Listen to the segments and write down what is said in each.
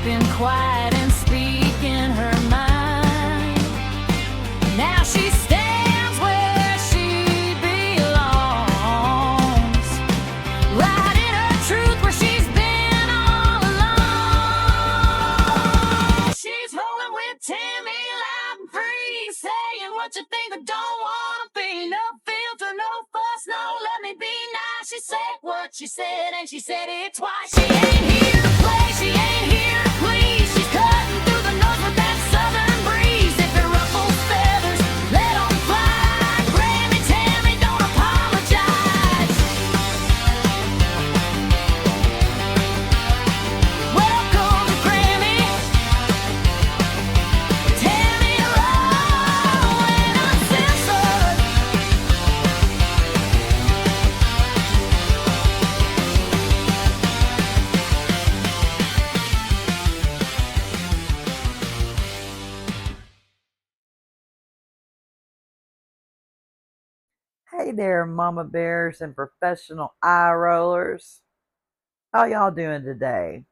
keeping quiet and speaking her mind. Now she stands where she belongs, right in her truth where she's been all along. She's rolling with Tammy, loud and free, saying what you think or don't wanna be. No filter, no fuss, no let me be nice. She said what she said and she said it twice. She ain't here to play, she ain't here to please. She's cutting through the noise with that southern breeze. If it ruffles feathers, let 'em fly. Grammie Tammy, don't apologize. Welcome to Grammie Tammy, raw and uncensored. Hey there, mama bears and professional eye rollers. How y'all doing today?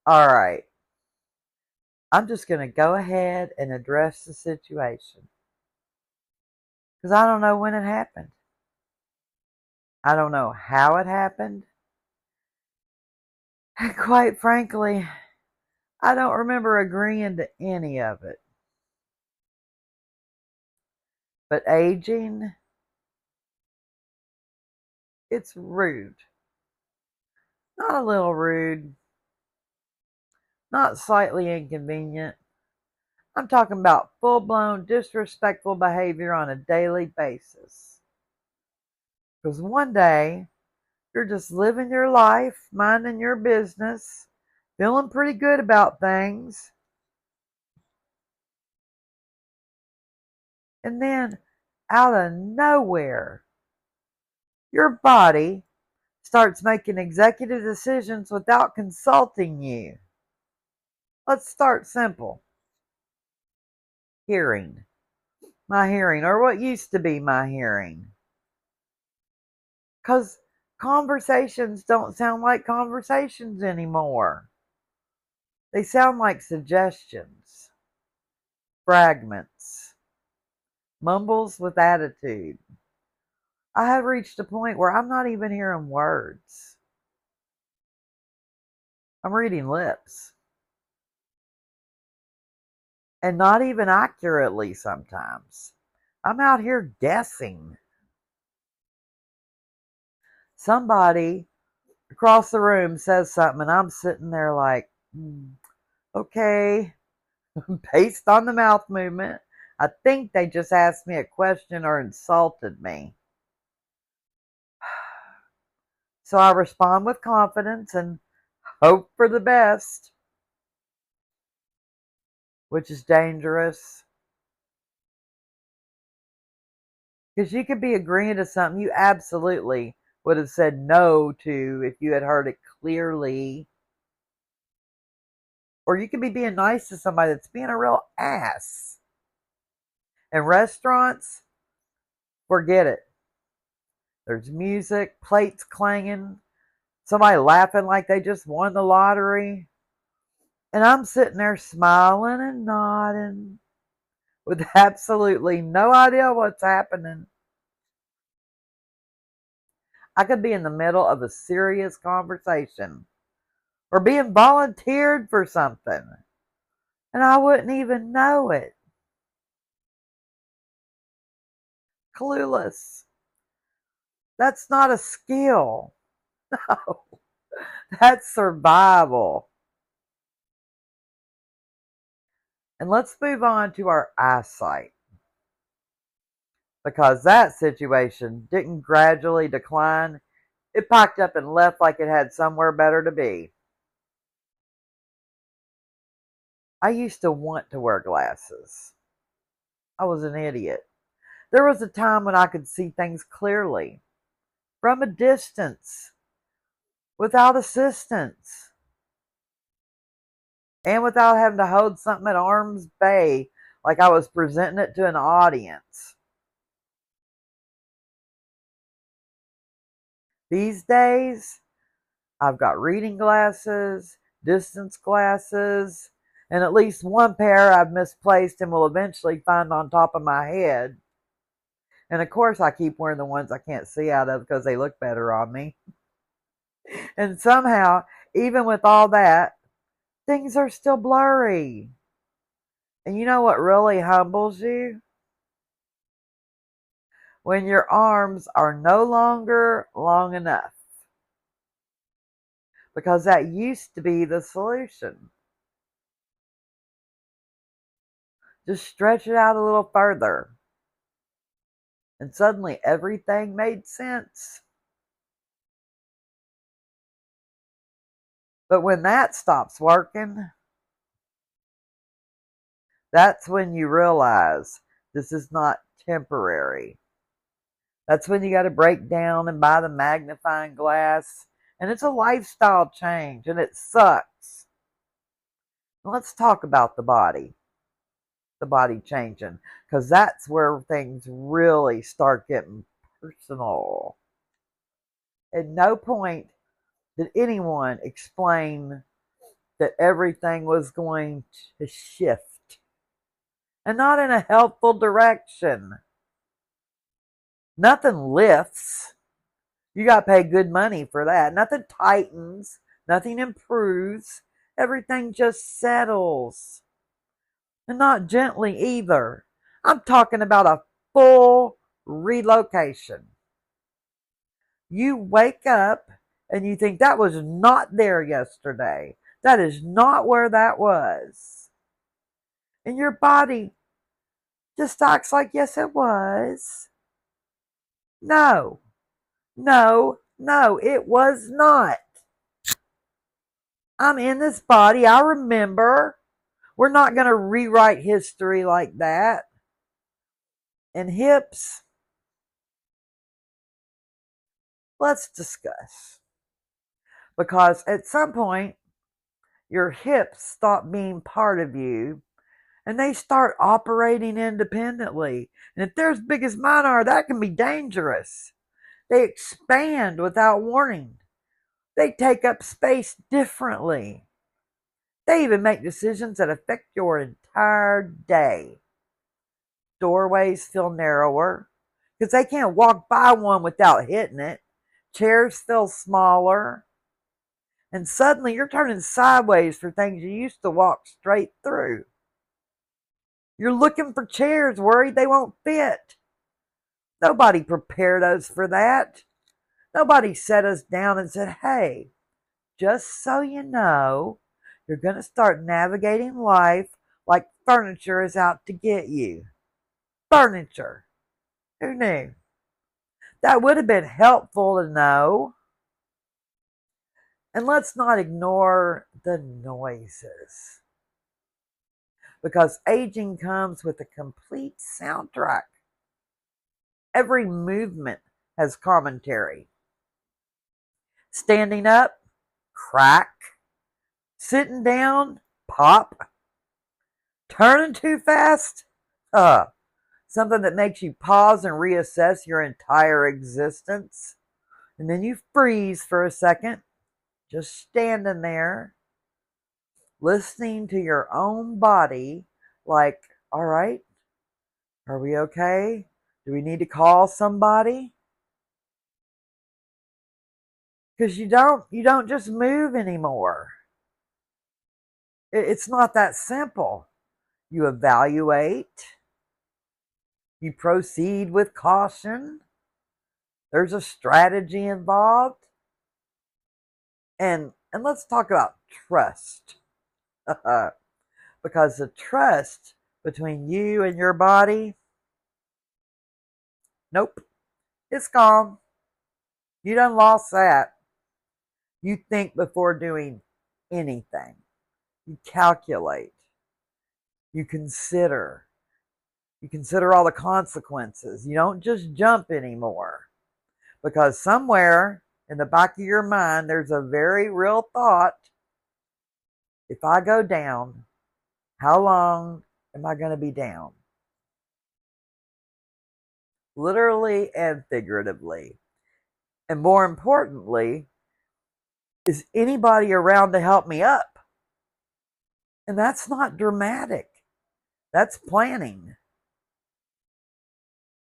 All right, I'm just going to go ahead and address the situation because I don't know when it happened. I don't know how it happened. And quite frankly, I don't remember agreeing to any of it. But aging, it's rude. Not a little rude, not slightly inconvenient. I'm talking about full-blown disrespectful behavior on a daily basis. Because one day, you're just living your life, minding your business, feeling pretty good about things. And then, out of nowhere, your body starts making executive decisions without consulting you. Let's start simple. Hearing. My hearing, or what used to be my hearing. Because conversations don't sound like conversations anymore. They sound like suggestions, fragments, mumbles with attitude. I have reached a point where I'm not even hearing words. I'm reading lips. And not even accurately sometimes. I'm out here guessing. Somebody across the room says something and I'm sitting there like, okay, based on the mouth movement, I think they just asked me a question or insulted me. So I respond with confidence and hope for the best, which is dangerous. Because you could be agreeing to something you absolutely would have said no to if you had heard it clearly. Or you could be being nice to somebody that's being a real ass. In restaurants, forget it. There's music, plates clanging, somebody laughing like they just won the lottery. And I'm sitting there smiling and nodding with absolutely no idea what's happening. I could be in the middle of a serious conversation or being volunteered for something, and I wouldn't even know it. Clueless. That's not a skill. No, that's survival. And let's move on to our eyesight. Because that situation didn't gradually decline. It packed up and left like it had somewhere better to be. I used to want to wear glasses. I was an idiot. There was a time when I could see things clearly, from a distance, without assistance, and without having to hold something at arm's bay like I was presenting it to an audience. These days, I've got reading glasses, distance glasses, and at least one pair I've misplaced and will eventually find on top of my head. And of course, I keep wearing the ones I can't see out of because they look better on me. And somehow, even with all that, things are still blurry. And you know what really humbles you? When your arms are no longer long enough. Because that used to be the solution. Just stretch it out a little further. And suddenly everything made sense. But when that stops working, that's when you realize this is not temporary. That's when you got to break down and buy the magnifying glass. And it's a lifestyle change, and it sucks. Let's talk about the body changing, because that's where things really start getting personal. At no point did anyone explain that everything was going to shift, and not in a helpful direction. Nothing lifts. You got to pay good money for that. Nothing tightens. Nothing improves. Everything just settles. And not gently either. I'm talking about a full relocation. You wake up and you think that was not there yesterday. That is not where that was. And your body just acts like, yes, it was. No, no, it was not. I'm in this body. I remember. We're not going to rewrite history like that. And hips, let's discuss. Because at some point, your hips stop being part of you and they start operating independently. And if they're as big as mine are, that can be dangerous. They expand without warning. They take up space differently. They even make decisions that affect your entire day. Doorways feel narrower because they can't walk by one without hitting it. Chairs feel smaller. And suddenly you're turning sideways for things you used to walk straight through. You're looking for chairs, worried they won't fit. Nobody prepared us for that. Nobody set us down and said, hey, just so you know, you're going to start navigating life like furniture is out to get you. Furniture. Who knew? That would have been helpful to know. And let's not ignore the noises. Because aging comes with a complete soundtrack. Every movement has commentary. Standing up, crack. Sitting down, pop. Turning too fast, something that makes you pause and reassess your entire existence. And then you freeze for a second, just standing there, listening to your own body like, all right, are we okay? Do we need to call somebody? Because you don't just move anymore. It's not that simple. You evaluate, you proceed with caution. There's a strategy involved. And let's talk about trust. Because the trust between you and your body, nope, it's gone. You done lost that. You think before doing anything. You calculate. You consider. You consider all the consequences. You don't just jump anymore. Because somewhere in the back of your mind, there's a very real thought. If I go down, how long am I going to be down? Literally and figuratively. And more importantly, is anybody around to help me up? And that's not dramatic. That's planning.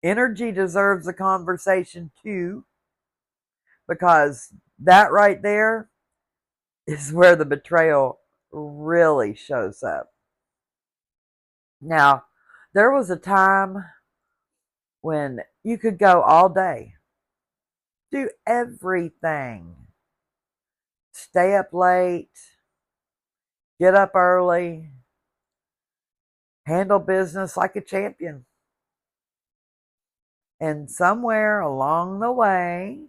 Energy deserves a conversation too, because that right there is where the betrayal really shows up. Now, there was a time when you could go all day, do everything, stay up late, get up early, handle business like a champion. And somewhere along the way,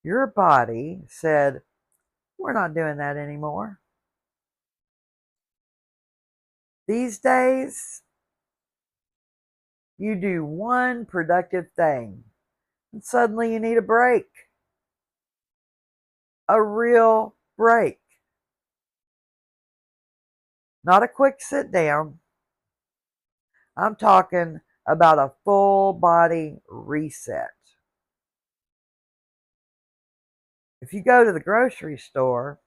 your body said, we're not doing that anymore. These days, you do one productive thing, and suddenly you need a break. A real break. Not a quick sit down. I'm talking about a full body reset. If you go to the grocery store,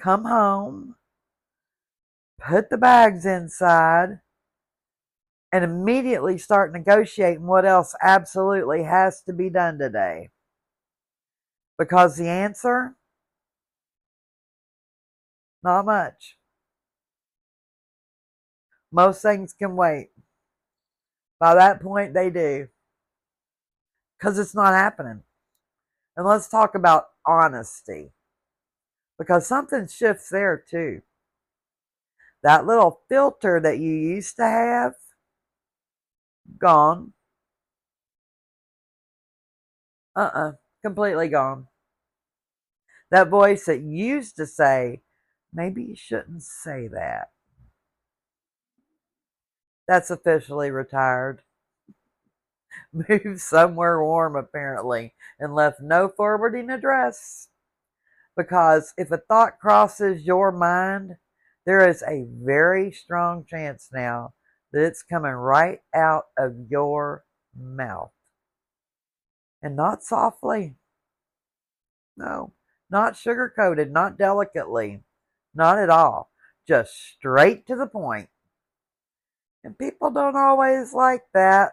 come home, put the bags inside, and immediately start negotiating what else absolutely has to be done today. Because the answer, not much. Most things can wait. By that point, they do. Because it's not happening. And let's talk about honesty. Because something shifts there too. That little filter that you used to have, gone. Completely gone. That voice that used to say, maybe you shouldn't say that, that's officially retired. Moved somewhere warm, apparently, and left no forwarding address. Because if a thought crosses your mind, there is a very strong chance now that it's coming right out of your mouth. And not softly. No, not sugar-coated, not delicately. Not at all. Just straight to the point. And people don't always like that.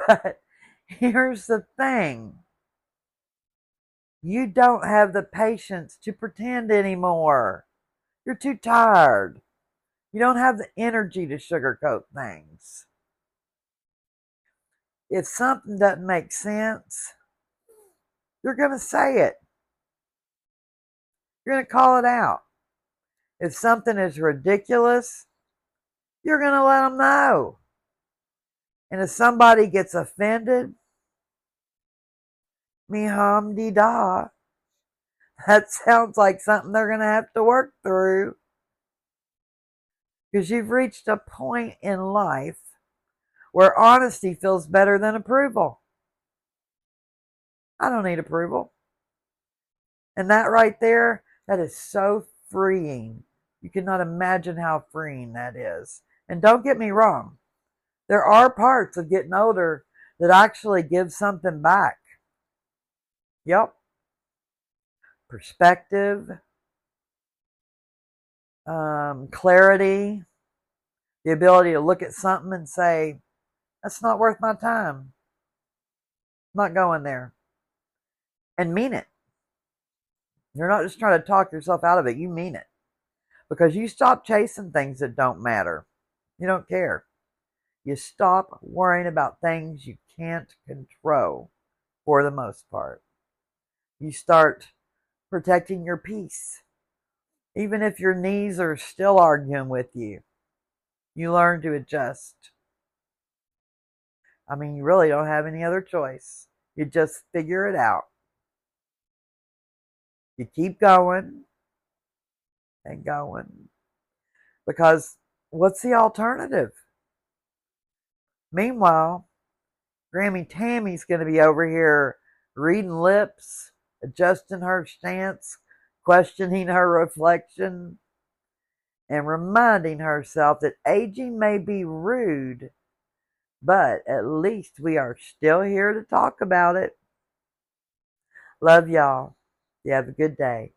But here's the thing. You don't have the patience to pretend anymore. You're too tired. You don't have the energy to sugarcoat things. If something doesn't make sense, you're going to say it. You're going to call it out. If something is ridiculous, you're going to let them know. And if somebody gets offended, me hum da, that sounds like something they're going to have to work through. Because you've reached a point in life where honesty feels better than approval. I don't need approval. And that right there, that is so freeing. You cannot imagine how freeing that is. And don't get me wrong, there are parts of getting older that actually give something back. Yep. Perspective, clarity, the ability to look at something and say, that's not worth my time. I'm not going there. And mean it. You're not just trying to talk yourself out of it. You mean it. Because you stop chasing things that don't matter. You don't care. You stop worrying about things you can't control for the most part. You start protecting your peace. Even if your knees are still arguing with you, you learn to adjust. I mean, you really don't have any other choice. You just figure it out. You keep going and going. Because what's the alternative? Meanwhile, Grammie Tammy's going to be over here reading lips, adjusting her stance, questioning her reflection, and reminding herself that aging may be rude, but at least we are still here to talk about it. Love y'all. You have a good day.